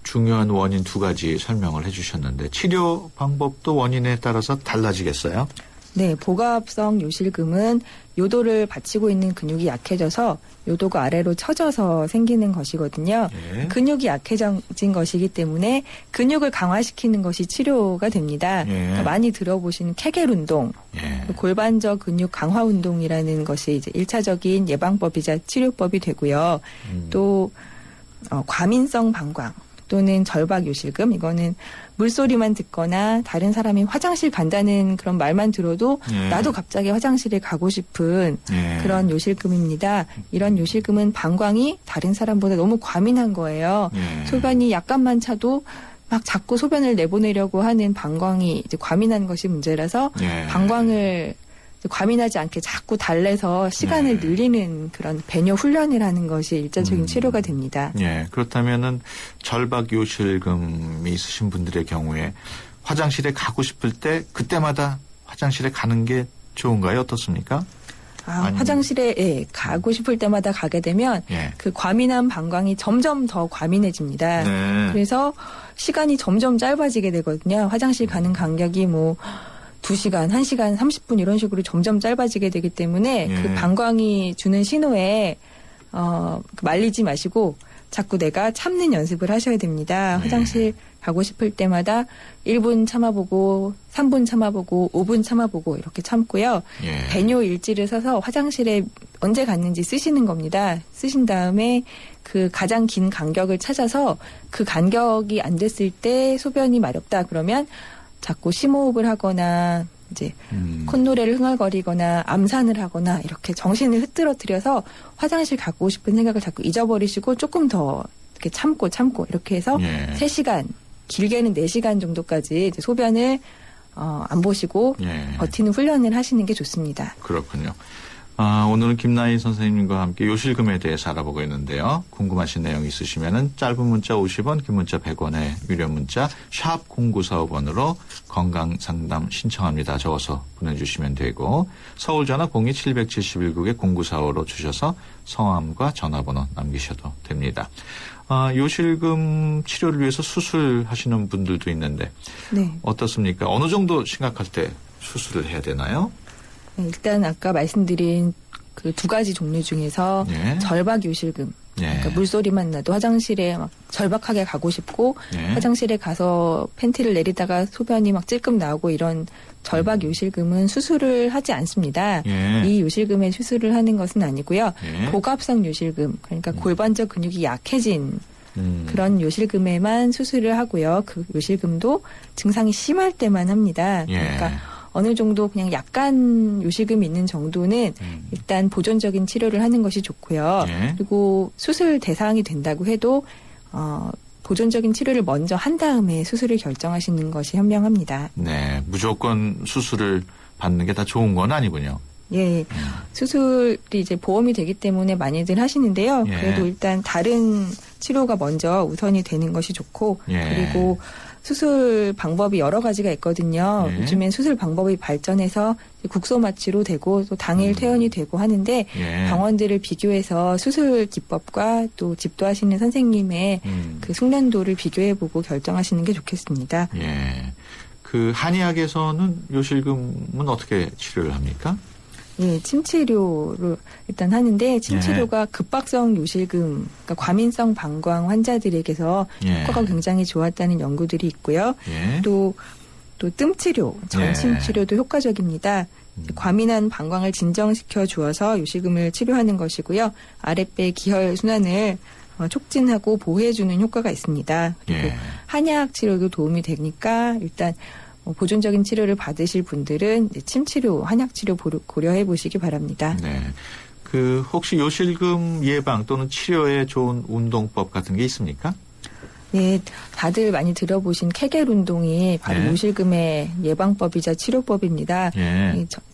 중요한 원인 두 가지 설명을 해주셨는데 치료 방법도 원인에 따라서 달라지겠어요? 네, 복압성 요실금은 요도를 받치고 있는 근육이 약해져서 요도가 아래로 처져서 생기는 것이거든요. 근육이 약해진 것이기 때문에 근육을 강화시키는 것이 치료가 됩니다. 그러니까 많이 들어보신 케겔 운동, 골반적 근육 강화 운동이라는 것이 이제 1차적인 예방법이자 치료법이 되고요. 또 과민성 방광 또는 절박 요실금, 이거는 물소리만 듣거나 다른 사람이 화장실 간다는 그런 말만 들어도 나도 갑자기 화장실에 가고 싶은 그런 요실금입니다. 이런 요실금은 방광이 다른 사람보다 너무 과민한 거예요. 소변이 약간만 차도 막 자꾸 소변을 내보내려고 하는 방광이 이제 과민한 것이 문제라서 방광을 과민하지 않게 자꾸 달래서 시간을 늘리는 그런 배뇨 훈련을 하는 것이 일차적인 치료가 됩니다. 예, 그렇다면은 절박 요실금이 있으신 분들의 경우에 화장실에 가고 싶을 때 그때마다 화장실에 가는 게 좋은가요? 어떻습니까? 화장실에 가고 싶을 때마다 가게 되면 그 과민한 방광이 점점 더 과민해집니다. 네. 그래서 시간이 점점 짧아지게 되거든요. 화장실 가는 간격이 뭐 2시간, 1시간, 30분 이런 식으로 점점 짧아지게 되기 때문에 그 방광이 주는 신호에 말리지 마시고 자꾸 내가 참는 연습을 하셔야 됩니다. 화장실 가고 싶을 때마다 1분 참아보고 3분 참아보고 5분 참아보고 이렇게 참고요. 배뇨 일지를 써서 화장실에 언제 갔는지 쓰시는 겁니다. 쓰신 다음에 그 가장 긴 간격을 찾아서 그 간격이 안 됐을 때 소변이 마렵다 그러면 자꾸 심호흡을 하거나 이제 콧노래를 흥얼거리거나 암산을 하거나 이렇게 정신을 흐트러뜨려서 화장실 가고 싶은 생각을 자꾸 잊어버리시고 조금 더 이렇게 참고 이렇게 해서 3시간 길게는 4시간 정도까지 이제 소변을 안 보시고 버티는 훈련을 하시는 게 좋습니다. 그렇군요. 오늘은 김나희 선생님과 함께 요실금에 대해서 알아보고 있는데요. 궁금하신 내용 있으시면은 짧은 문자 50원, 긴 문자 100원의 유료 문자 샵 0945번으로 건강상담 신청합니다. 적어서 보내주시면 되고 서울 전화 02771국에 0945로 주셔서 성함과 전화번호 남기셔도 됩니다. 요실금 치료를 위해서 수술하시는 분들도 있는데 어떻습니까? 어느 정도 심각할 때 수술을 해야 되나요? 일단 아까 말씀드린 그 2가지 종류 중에서 절박 요실금, 그러니까 물소리만 나도 화장실에 막 절박하게 가고 싶고 화장실에 가서 팬티를 내리다가 소변이 막 찔끔 나오고 이런 절박 요실금은 수술을 하지 않습니다. 이 요실금에 수술을 하는 것은 아니고요. 복압성 요실금, 그러니까 골반적 근육이 약해진 그런 요실금에만 수술을 하고요. 그 요실금도 증상이 심할 때만 합니다. 그러니까 어느 정도 그냥 약간 요실금이 있는 정도는 일단 보존적인 치료를 하는 것이 좋고요. 그리고 수술 대상이 된다고 해도 보존적인 치료를 먼저 한 다음에 수술을 결정하시는 것이 현명합니다. 네, 무조건 수술을 받는 게 다 좋은 건 아니군요. 예, 수술이 이제 보험이 되기 때문에 많이들 하시는데요. 그래도 일단 다른 치료가 먼저 우선이 되는 것이 좋고 그리고 수술 방법이 여러 가지가 있거든요. 요즘엔 수술 방법이 발전해서 국소마취로 되고 또 당일 퇴원이 되고 하는데 병원들을 비교해서 수술 기법과 또 집도하시는 선생님의 그 숙련도를 비교해보고 결정하시는 게 좋겠습니다. 그 한의학에서는 요실금은 어떻게 치료를 합니까? 침치료를 일단 하는데 침치료가 급박성 요실금, 그러니까 과민성 방광 환자들에게서 효과가 굉장히 좋았다는 연구들이 있고요. 또 뜸치료, 전침치료도 효과적입니다. 과민한 방광을 진정시켜 주어서 요실금을 치료하는 것이고요. 아랫배 기혈 순환을 촉진하고 보호해주는 효과가 있습니다. 그리고 한약 치료도 도움이 되니까 일단 보존적인 치료를 받으실 분들은 침치료, 한약치료 고려해 보시기 바랍니다. 네. 그 혹시 요실금 예방 또는 치료에 좋은 운동법 같은 게 있습니까? 네, 다들 많이 들어보신 케겔 운동이 바로 요실금의 예방법이자 치료법입니다.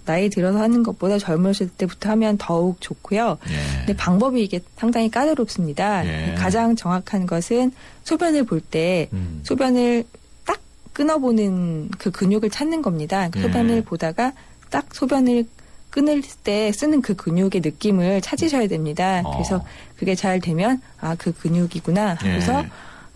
나이 들어서 하는 것보다 젊었을 때부터 하면 더욱 좋고요. 근데 방법이 이게 상당히 까다롭습니다. 가장 정확한 것은 소변을 볼 때 소변을 끊어보는 그 근육을 찾는 겁니다. 소변을 보다가 딱 소변을 끊을 때 쓰는 그 근육의 느낌을 찾으셔야 됩니다. 그래서 그게 잘 되면 그 근육이구나 하고서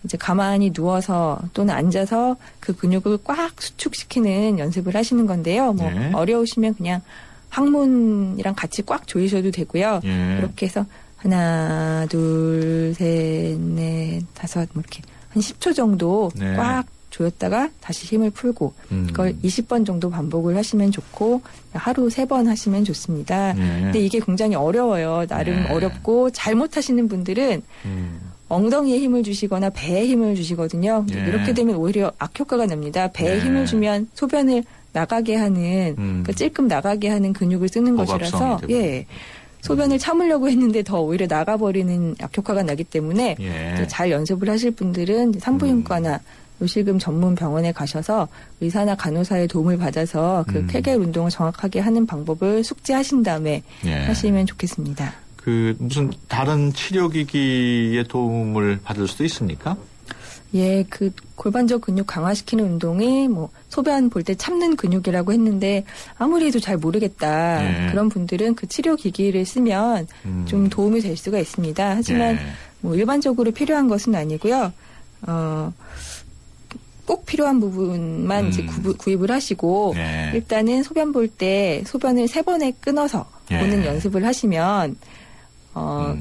이제 가만히 누워서 또는 앉아서 그 근육을 꽉 수축시키는 연습을 하시는 건데요. 어려우시면 그냥 항문이랑 같이 꽉 조이셔도 되고요. 이렇게 해서 하나, 둘, 셋, 넷, 다섯 이렇게 한 10초 정도 꽉 조였다가 다시 힘을 풀고 그걸 20번 정도 반복을 하시면 좋고 하루 3번 하시면 좋습니다. 근데 이게 굉장히 어려워요. 나름 어렵고 잘못하시는 분들은 ong덩이에 힘을 주시거나 배에 힘을 주시거든요. 이렇게 되면 오히려 악효과가 납니다. 배에 힘을 주면 소변을 나가게 하는 그러니까 찔끔 나가게 하는 근육을 쓰는 것이라서 소변을 참으려고 했는데 더 오히려 나가버리는 악효과가 나기 때문에 잘 연습을 하실 분들은 산부인과나 요실금 전문 병원에 가셔서 의사나 간호사의 도움을 받아서 그 케겔 운동을 정확하게 하는 방법을 숙지하신 다음에 하시면 좋겠습니다. 그 무슨 다른 치료기기의 도움을 받을 수도 있습니까? 예, 그 골반적 근육 강화시키는 운동이 뭐 소변 볼 때 참는 근육이라고 했는데 아무리 해도 잘 모르겠다. 그런 분들은 그 치료기기를 쓰면 좀 도움이 될 수가 있습니다. 하지만 뭐 일반적으로 필요한 것은 아니고요. 꼭 필요한 부분만 이제 구입을 하시고 일단은 소변 볼 때 소변을 3번에 끊어서 보는 연습을 하시면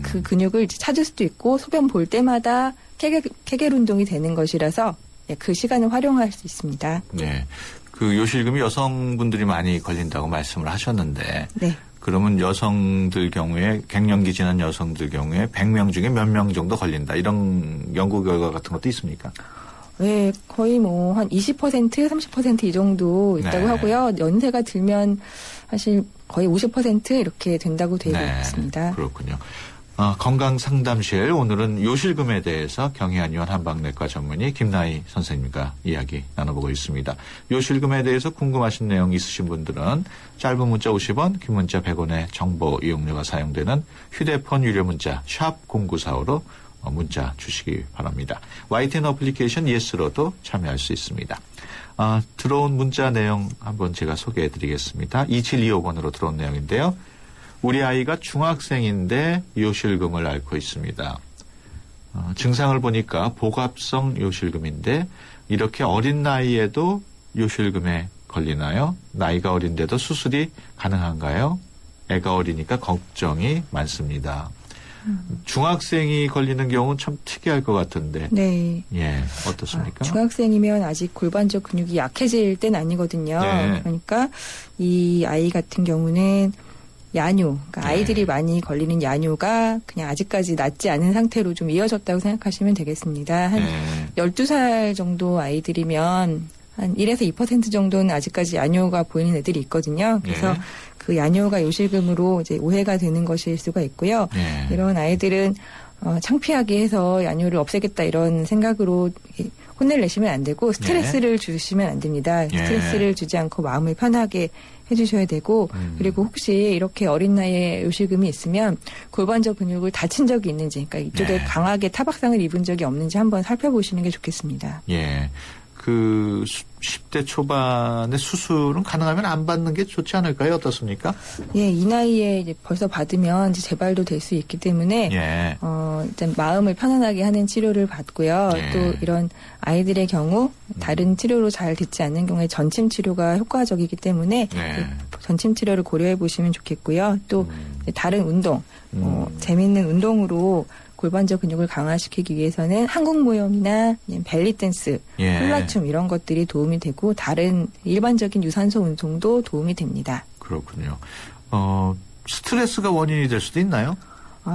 그 근육을 이제 찾을 수도 있고 소변 볼 때마다 케겔 운동이 되는 것이라서 그 시간을 활용할 수 있습니다. 네. 그 요실금이 여성분들이 많이 걸린다고 말씀을 하셨는데 네. 그러면 여성들 경우에 갱년기 지난 여성들 경우에 100명 중에 몇 명 정도 걸린다 이런 연구 결과 같은 것도 있습니까? 네, 거의 뭐 한 20%, 30% 이 정도 있다고 하고요. 연세가 들면 사실 거의 50% 이렇게 된다고 되어 있습니다. 그렇군요. 건강상담실 오늘은 요실금에 대해서 경희안의원 한방내과 전문의 김나희 선생님과 이야기 나눠보고 있습니다. 요실금에 대해서 궁금하신 내용 있으신 분들은 짧은 문자 50원, 긴 문자 100원의 정보 이용료가 사용되는 휴대폰 유료 문자 샵 0945로 문자 주시기 바랍니다. YTN 어플리케이션 예스로도 참여할 수 있습니다. 들어온 문자 내용 한번 제가 소개해드리겠습니다. 2725번으로 들어온 내용인데요. 우리 아이가 중학생인데 요실금을 앓고 있습니다. 증상을 보니까 복압성 요실금인데 이렇게 어린 나이에도 요실금에 걸리나요? 나이가 어린데도 수술이 가능한가요? 애가 어리니까 걱정이 많습니다. 중학생이 걸리는 경우는 참 특이할 것 같은데. 네. 예, 어떻습니까? 중학생이면 아직 골반적 근육이 약해질 때는 아니거든요. 그러니까 이 아이 같은 경우는 야뇨, 그러니까 아이들이 많이 걸리는 야뇨가 그냥 아직까지 낫지 않은 상태로 좀 이어졌다고 생각하시면 되겠습니다. 한 12살 정도 아이들이면 한 1에서 2% 정도는 아직까지 야뇨가 보이는 애들이 있거든요. 그래서 그 야뇨가 요실금으로 이제 오해가 되는 것일 수가 있고요. 이런 아이들은 창피하게 해서 야뇨를 없애겠다 이런 생각으로 혼내를 내시면 안 되고 스트레스를 주시면 안 됩니다. 스트레스를 주지 않고 마음을 편하게 해주셔야 되고 그리고 혹시 이렇게 어린 나이에 요실금이 있으면 골반적 근육을 다친 적이 있는지 그러니까 이쪽에 강하게 타박상을 입은 적이 없는지 한번 살펴보시는 게 좋겠습니다. 예. 그 10대 초반에 수술은 가능하면 안 받는 게 좋지 않을까요? 어떻습니까? 예, 이 나이에 이제 벌써 받으면 이제 재발도 될 수 있기 때문에 일단 마음을 편안하게 하는 치료를 받고요. 또 이런 아이들의 경우 다른 치료로 잘 듣지 않는 경우에 전침 치료가 효과적이기 때문에 전침 치료를 고려해 보시면 좋겠고요. 또 다른 운동, 재미있는 운동으로 골반적 근육을 강화시키기 위해서는 한국 모형이나 벨리 댄스, 훌라춤 이런 것들이 도움이 되고 다른 일반적인 유산소 운동도 도움이 됩니다. 그렇군요. 스트레스가 원인이 될 수도 있나요?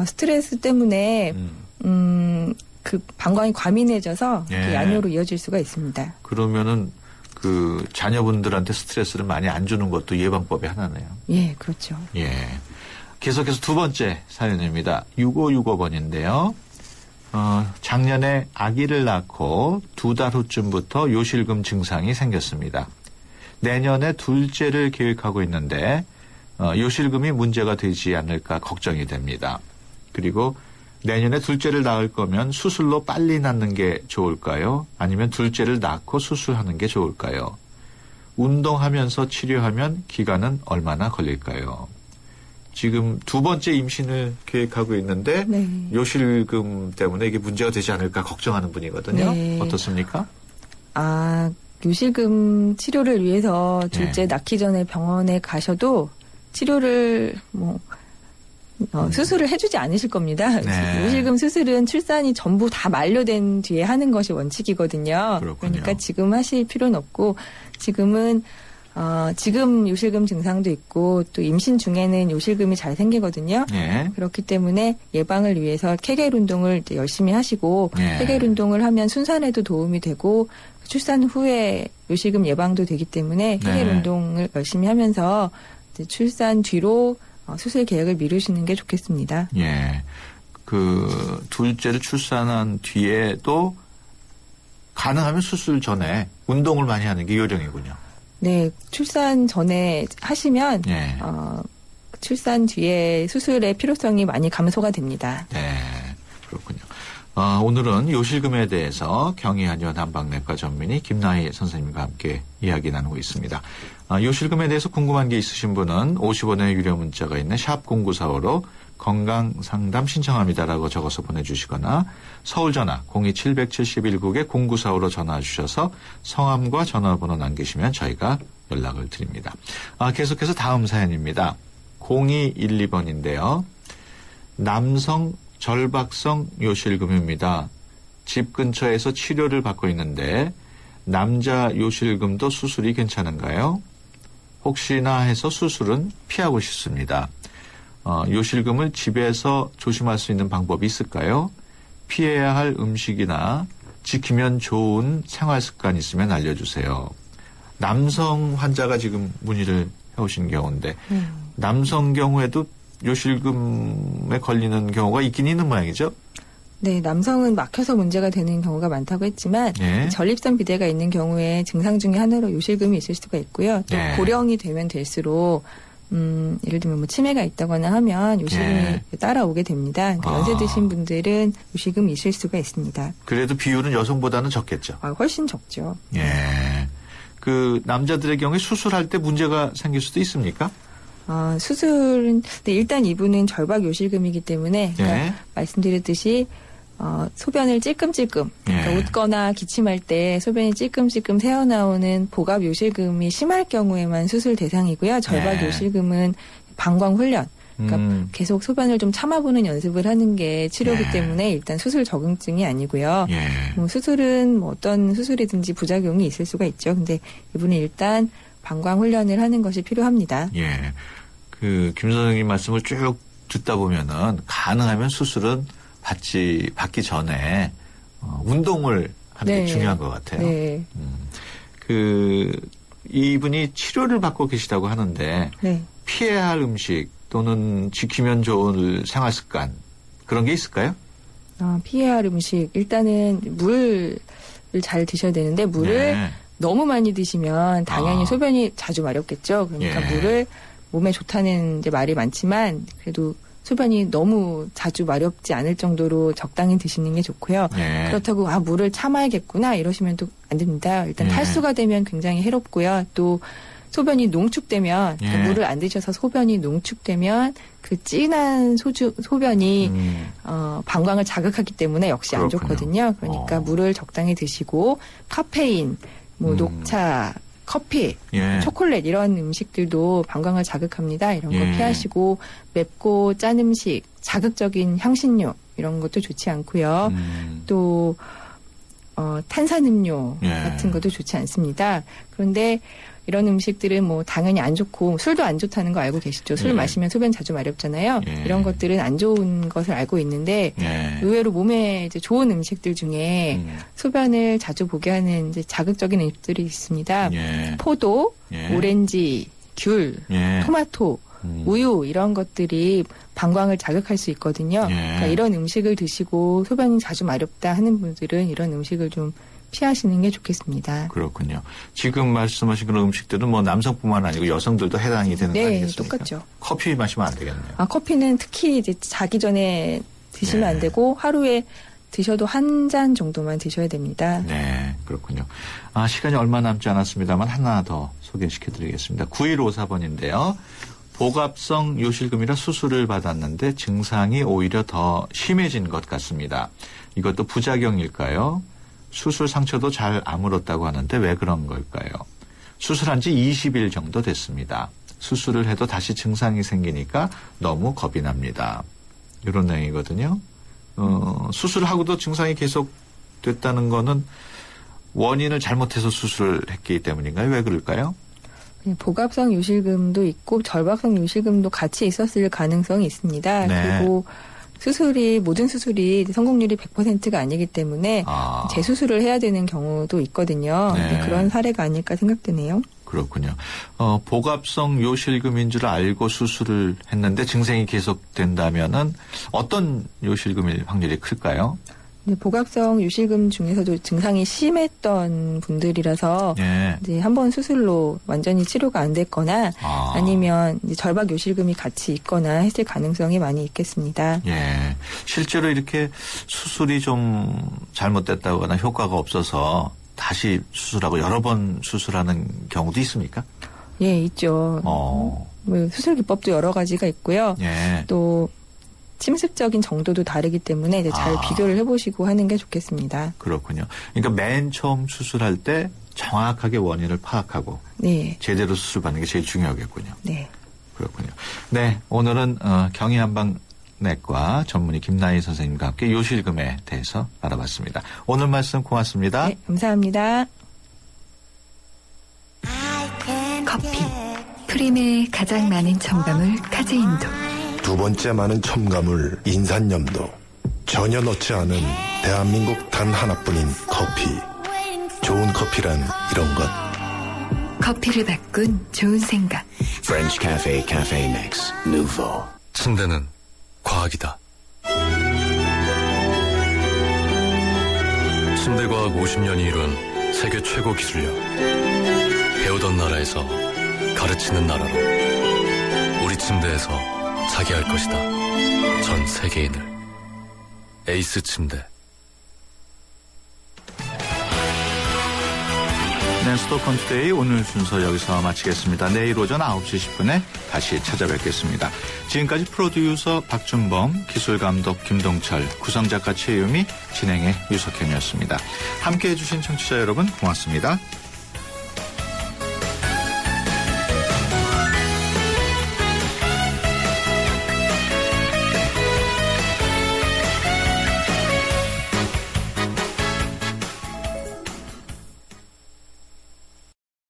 스트레스 때문에 그 방광이 과민해져서 그 야뇨로 이어질 수가 있습니다. 그러면은 그 자녀분들한테 스트레스를 많이 안 주는 것도 예방법의 하나네요. 예, 그렇죠. 예. 계속해서 두 번째 사연입니다. 6565번인데요. 작년에 아기를 낳고 2달 후쯤부터 요실금 증상이 생겼습니다. 내년에 둘째를 계획하고 있는데 요실금이 문제가 되지 않을까 걱정이 됩니다. 그리고 내년에 둘째를 낳을 거면 수술로 빨리 낳는 게 좋을까요? 아니면 둘째를 낳고 수술하는 게 좋을까요? 운동하면서 치료하면 기간은 얼마나 걸릴까요? 지금 두 번째 임신을 계획하고 있는데 요실금 때문에 이게 문제가 되지 않을까 걱정하는 분이거든요. 어떻습니까? 요실금 치료를 위해서 둘째 낳기 전에 병원에 가셔도 치료를 수술을 해주지 않으실 겁니다. 요실금 수술은 출산이 전부 다 만료된 뒤에 하는 것이 원칙이거든요. 그러니까 지금 하실 필요는 없고 지금은 지금 요실금 증상도 있고 또 임신 중에는 요실금이 잘 생기거든요. 그렇기 때문에 예방을 위해서 케겔 운동을 이제 열심히 하시고 케겔 운동을 하면 순산에도 도움이 되고 출산 후에 요실금 예방도 되기 때문에 케겔 운동을 열심히 하면서 이제 출산 뒤로 수술 계획을 미루시는 게 좋겠습니다. 예. 그 둘째를 출산한 뒤에도 가능하면 수술 전에 운동을 많이 하는 게 요령이군요. 네, 출산 전에 하시면 예. 출산 뒤에 수술의 필요성이 많이 감소가 됩니다. 네, 그렇군요. 오늘은 요실금에 대해서 경희한의원 한방내과 전문의 김나희 선생님과 함께 이야기 나누고 있습니다. 요실금에 대해서 궁금한 게 있으신 분은 50원의 유료 문자가 있는 샵 0945로 건강상담 신청합니다라고 적어서 보내주시거나 서울 전화 02771국에 0945로 전화 주셔서 성함과 전화번호 남기시면 저희가 연락을 드립니다. 계속해서 다음 사연입니다. 0212번인데요. 남성 절박성 요실금입니다. 집 근처에서 치료를 받고 있는데 남자 요실금도 수술이 괜찮은가요? 혹시나 해서 수술은 피하고 싶습니다. 요실금을 집에서 조심할 수 있는 방법이 있을까요? 피해야 할 음식이나 지키면 좋은 생활 습관 있으면 알려주세요. 남성 환자가 지금 문의를 해오신 경우인데 남성 경우에도 요실금에 걸리는 경우가 있긴 있는 모양이죠? 네, 남성은 막혀서 문제가 되는 경우가 많다고 했지만 예. 전립선 비대가 있는 경우에 증상 중에 하나로 요실금이 있을 수가 있고요. 또 예. 고령이 되면 될수록 예를 들면 뭐 치매가 있다거나 하면 요실금이 예. 따라오게 됩니다. 그러니까 연세 드신 분들은 요실금이 있을 수가 있습니다. 그래도 비율은 여성보다는 적겠죠? 훨씬 적죠. 예. 그 남자들의 경우에 수술할 때 문제가 생길 수도 있습니까? 수술은 네, 일단 이분은 절박 요실금이기 때문에 그러니까 예. 말씀드렸듯이 소변을 찔끔찔끔 그러니까 예. 웃거나 기침할 때 소변이 찔끔찔끔 새어나오는 복압 요실금이 심할 경우에만 수술 대상이고요. 절박 예. 요실금은 방광 훈련 그러니까 계속 소변을 좀 참아보는 연습을 하는 게 치료이기 예. 때문에 일단 수술 적응증이 아니고요. 예. 수술은 뭐 어떤 수술이든지 부작용이 있을 수가 있죠. 근데 이분은 일단 방광 훈련을 하는 것이 필요합니다. 예. 김 선생님 말씀을 쭉 듣다 보면은 가능하면 수술은 받기 전에 운동을 하는 게 중요한 것 같아요. 네. 이분이 치료를 받고 계시다고 하는데 네. 피해야 할 음식 또는 지키면 좋은 생활 습관 그런 게 있을까요? 피해야 할 음식 일단은 물을 잘 드셔야 되는데 물을 네. 너무 많이 드시면 당연히 소변이 자주 마렵겠죠. 그러니까 예. 물을 몸에 좋다는 이제 말이 많지만 그래도 소변이 너무 자주 마렵지 않을 정도로 적당히 드시는 게 좋고요. 예. 그렇다고 물을 참아야겠구나 이러시면 또 안 됩니다. 일단 예. 탈수가 되면 굉장히 해롭고요. 또 소변이 농축되면 예. 물을 안 드셔서 소변이 농축되면 그 진한 소변이 방광을 자극하기 때문에 역시 안 그렇군요. 좋거든요. 그러니까 물을 적당히 드시고 카페인, 녹차, 커피, 예. 초콜릿 이런 음식들도 방광을 자극합니다. 이런 거 예. 피하시고 맵고 짠 음식, 자극적인 향신료 이런 것도 좋지 않고요. 또 탄산음료 예. 같은 것도 좋지 않습니다. 그런데 이런 음식들은 뭐 당연히 안 좋고 술도 안 좋다는 거 알고 계시죠? 술 예. 마시면 소변 자주 마렵잖아요. 예. 이런 것들은 안 좋은 것을 알고 있는데 예. 의외로 몸에 이제 좋은 음식들 중에 소변을 자주 보게 하는 이제 자극적인 음식들이 있습니다. 예. 포도, 예. 오렌지, 귤, 예. 토마토, 우유 이런 것들이 방광을 자극할 수 있거든요. 예. 그러니까 이런 음식을 드시고 소변이 자주 마렵다 하는 분들은 이런 음식을 좀 피하시는 게 좋겠습니다. 그렇군요. 지금 말씀하신 그런 음식들은 뭐 남성뿐만 아니고 여성들도 해당이 되는 거 네, 아니겠습니까? 똑같죠. 커피 마시면 안 되겠네요. 커피는 특히 이제 자기 전에 드시면 안 되고 하루에 드셔도 한 잔 정도만 드셔야 됩니다. 네, 그렇군요. 시간이 얼마 남지 않았습니다만 하나 더 소개시켜드리겠습니다. 9154번인데요. 복압성 요실금이라 수술을 받았는데 증상이 오히려 더 심해진 것 같습니다. 이것도 부작용일까요? 수술 상처도 잘 아물었다고 하는데 왜 그런 걸까요? 수술한 지 20일 정도 됐습니다. 수술을 해도 다시 증상이 생기니까 너무 겁이 납니다. 이런 내용이거든요. 수술하고도 증상이 계속 됐다는 거는 원인을 잘못해서 수술을 했기 때문인가요? 왜 그럴까요? 복압성 요실금도 있고 절박성 요실금도 같이 있었을 가능성이 있습니다. 네. 그리고 모든 수술이 성공률이 100%가 아니기 때문에 재수술을 해야 되는 경우도 있거든요. 네. 근데 그런 사례가 아닐까 생각되네요. 그렇군요. 복압성 요실금인 줄 알고 수술을 했는데 증상이 계속된다면은 어떤 요실금일 확률이 클까요? 네, 보갑성 유실금 중에서도 증상이 심했던 분들이라서 예. 이제 한번 수술로 완전히 치료가 안 됐거나 아니면 이제 절박 요실금이 같이 있거나 했을 가능성이 많이 있겠습니다. 예. 실제로 이렇게 수술이 좀 잘못됐다거나 효과가 없어서 다시 수술하고 여러 번 수술하는 경우도 있습니까? 예, 있죠. 뭐 수술 기법도 여러 가지가 있고요. 예. 또 침습적인 정도도 다르기 때문에 이제 잘 비교를 해보시고 하는 게 좋겠습니다. 그렇군요. 그러니까 맨 처음 수술할 때 정확하게 원인을 파악하고 네. 제대로 수술받는 게 제일 중요하겠군요. 네. 그렇군요. 네, 오늘은 경희한방내과 전문의 김나희 선생님과 함께 요실금에 대해서 알아봤습니다. 오늘 말씀 고맙습니다. 네, 감사합니다. 커피. 프림에 가장 많은 첨가물 카제인도. 두 번째 많은 첨가물 인산염도. 전혀 넣지 않은 대한민국 단 하나뿐인 커피. 좋은 커피란 이런 것. 커피를 바꾼 좋은 생각. French Cafe Cafe Mix Nouveau. 침대는 과학이다. 침대과학 50년이 이룬 세계 최고 기술력. 배우던 나라에서 가르치는 나라로. 우리 침대에서 자기 할 것이다. 전 세계인을. 에이스 침대. 네, 수도권 투데이 오늘 순서 여기서 마치겠습니다. 내일 오전 9시 10분에 다시 찾아뵙겠습니다. 지금까지 프로듀서 박준범, 기술감독 김동철, 구성작가 최유미, 진행의 유석현이었습니다. 함께해 주신 청취자 여러분 고맙습니다.